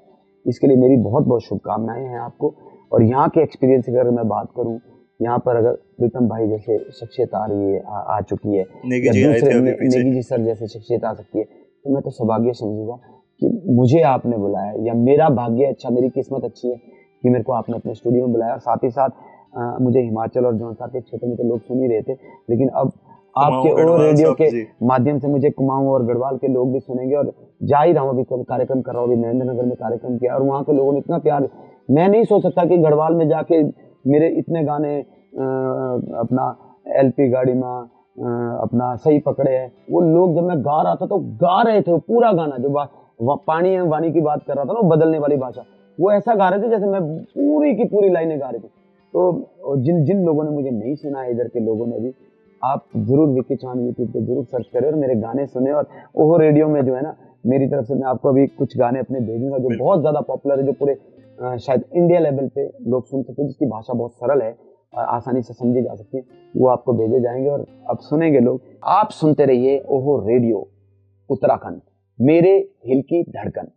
इसके लिए मेरी बहुत बहुत शुभकामनाएं हैं आपको। और यहाँ के एक्सपीरियंस की अगर मैं बात करूँ, यहाँ पर अगर प्रीतम भाई जैसे शख्सियत आ रही है, आ चुकी है, या दूसरे नेगी जी सर जैसे शख्सियत आ सकती है, तो मैं तो सौभाग्य समझूंगा कि मुझे आपने बुलाया, या मेरा भाग्य अच्छा, मेरी किस्मत अच्छी है कि मेरे को आपने अपने स्टूडियो में बुलाया। साथ ही साथ मुझे हिमाचल और जौनसा के क्षेत्र में तो लोग सुन ही रहे थे, लेकिन अब आपके और रेडियो के माध्यम से मुझे कुमाऊं और गढ़वाल के लोग भी सुनेंगे। और जा ही रहा हूँ, अभी कार्यक्रम कर रहा हूँ, अभी नरेंद्र नगर में कार्यक्रम किया और वहाँ के लोगों ने इतना प्यार, मैं नहीं सोच सकता कि गढ़वाल में जाके मेरे इतने गाने अपना LP गाड़ी में अपना सही पकड़े है, वो लोग जब मैं गा रहा था तो गा रहे थे पूरा गाना, जो पानी वानी की बात कर रहा था ना, बदलने वाली भाषा, वो ऐसा गा रहे थे जैसे मैं पूरी की पूरी लाइनें गा रही थी। तो जिन जिन लोगों ने मुझे नहीं सुना है, इधर के लोगों ने भी, आप जरूर विक्की चौहान यूट्यूब पे जरूर सर्च करें और मेरे गाने सुने। और ओहो रेडियो में जो है ना, मेरी तरफ से मैं आपको अभी कुछ गाने अपने भेजूंगा जो बहुत ज्यादा पॉपुलर है, जो पूरे शायद इंडिया लेवल पे लोग सुन सकते हैं, जिसकी भाषा बहुत सरल है और आसानी से समझी जा सकती है, वो आपको भेजे जाएंगे और अब सुनेंगे लोग। आप सुनते रहिए ओहो रेडियो उत्तराखंड, मेरे दिल की धड़कन।